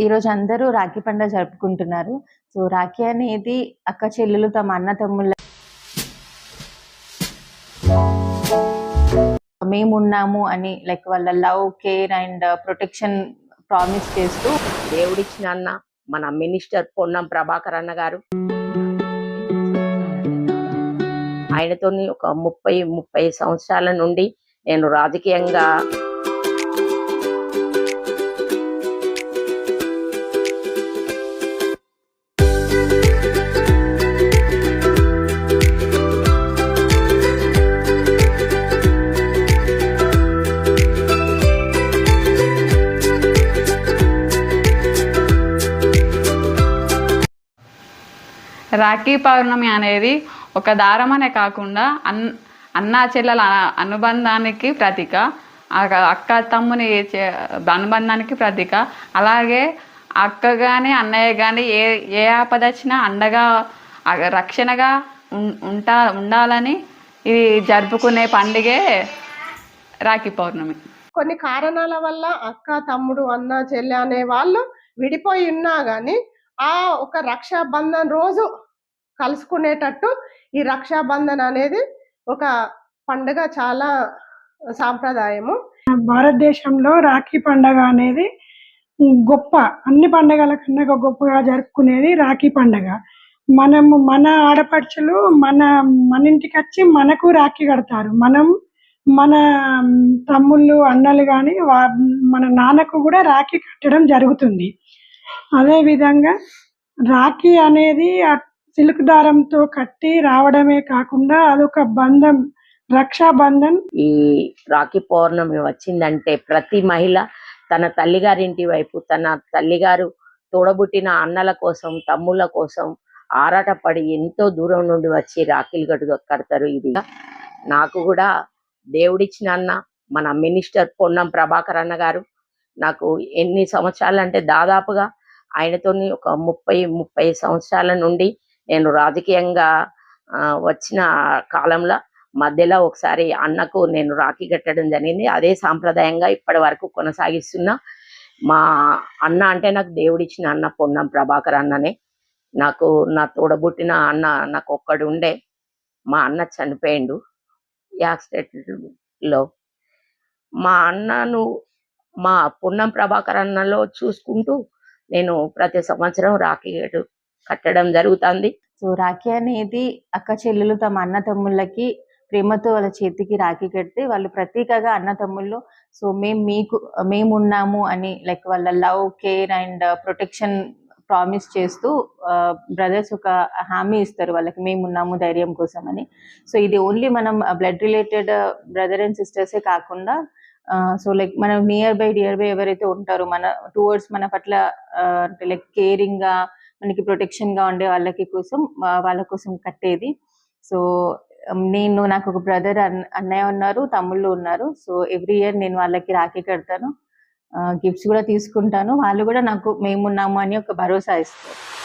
ఈరోజు అందరూ రాఖీ పండుగ జరుపుకుంటున్నారు. సో, రాఖీ అనేది అక్క చెల్లెలు తమ అన్న తమ్ముళ్ళ మేమున్నాము అని లైక్ వాళ్ళ love, care and protection promise చేస్తూ దేవుడిచ్చిన అన్న మన మినిస్టర్ పొన్నం ప్రభాకర్ అన్న గారు, ఆయనతోని ఒక 30 సంవత్సరాల నుండి నేను రాజకీయంగా రాఖీ పౌర్ణమి అనేది ఒక దారం అనే కాకుండా అన్నా చెల్లెల అనుబంధానికి ప్రతీక, అక్క తమ్ముని అనుబంధానికి ప్రతీక. అలాగే అక్క కానీ అన్నయ్య కానీ ఏ ఆపద వచ్చినా అండగా రక్షణగా ఉండాలని ఇది జరుపుకునే పండుగే రాఖీ పౌర్ణమి. కొన్ని కారణాల వల్ల అక్క తమ్ముడు అన్న చెల్లె అనే వాళ్ళు విడిపోయి ఉన్నా కానీ ఆ ఒక రక్షాబంధన్ రోజు కలుసుకునేటట్టు ఈ రక్షాబంధన్ అనేది ఒక పండుగ, చాలా సాంప్రదాయము. భారతదేశంలో రాఖీ పండుగ అనేది గొప్ప, అన్ని పండుగల కన్నా గొప్పగా జరుపుకునేది రాఖీ పండుగ. మనము మన ఆడపడుచులు మన ఇంటికి వచ్చి మనకు రాఖీ కడతారు. మన తమ్ముళ్ళు అన్నలు కానీ మన నాన్నకు కూడా రాఖీ కట్టడం జరుగుతుంది. అదేవిధంగా రాఖీ అనేది సిల్క్ దారంతో కట్టి రావడమే కాకుండా అదొక బంధం, రక్షాబంధన్. ఈ రాఖీ పౌర్ణమి వచ్చిందంటే ప్రతి మహిళ తన తల్లిగారింటి వైపు, తన తల్లిగారు తోడబుట్టిన అన్నల కోసం, తమ్ముళ్ళ కోసం ఆరాటపడి ఎంతో దూరం నుండి వచ్చి రాఖీలు కడతారు. ఇది నాకు కూడా దేవుడిచ్చిన అన్న మన మినిస్టర్ పొన్నం ప్రభాకర్ అన్న గారు, నాకు ఎన్ని సంవత్సరాలు అంటే దాదాపుగా ఆయనతోని ఒక 30 సంవత్సరాల నుండి నేను రాజకీయంగా వచ్చిన కాలంలో మధ్యలో ఒకసారి అన్నకు నేను రాఖీ కట్టడం జరిగింది. అదే సాంప్రదాయంగా ఇప్పటి వరకు కొనసాగిస్తున్నా. మా అన్న అంటే నాకు దేవుడిచ్చిన అన్న పొన్నం ప్రభాకర్ అన్ననే. నాకు నా తోడబుట్టిన అన్న నాకు ఒక్కడు ఉండే. మా అన్న చనిపోయిండు యాక్సిడెంట్లో. మా అన్నను మా పొన్నం ప్రభాకర్ అన్నలో చూసుకుంటూ నేను ప్రతి సంవత్సరం రాఖీ కట్టడం జరుగుతుంది. సో, రాఖీ అనేది అక్క చెల్లెలు తమ అన్న తమ్ముళ్ళకి ప్రేమతో వాళ్ళ చేతికి రాఖీ కడితే వాళ్ళు ప్రతీకగా అన్న తమ్ముళ్ళు, సో మేమున్నాము అని లైక్ వాళ్ళ love, care and protection promise చేస్తూ బ్రదర్స్ ఒక హామీ ఇస్తారు వాళ్ళకి, మేమున్నాము ధైర్యం కోసం అని. సో ఇది ఓన్లీ మనం బ్లడ్ రిలేటెడ్ బ్రదర్ అండ్ సిస్టర్సే కాకుండా సో లైక్ మనం నియర్ బై ఎవరైతే ఉంటారో మన టువర్డ్స్ మన పట్ల అంటే లైక్ కేరింగ్ గా మనకి ప్రొటెక్షన్ గా ఉండే వాళ్ళ కోసం కట్టేది. సో నాకు ఒక బ్రదర్ అన్నయ్య ఉన్నారు, తమ్ముళ్ళు ఉన్నారు. సో ఎవ్రీ ఇయర్ నేను వాళ్ళకి రాఖీ కడతాను, గిఫ్ట్స్ కూడా తీసుకుంటాను. వాళ్ళు కూడా నాకు మేమున్నాము అని ఒక భరోసా ఇస్తారు.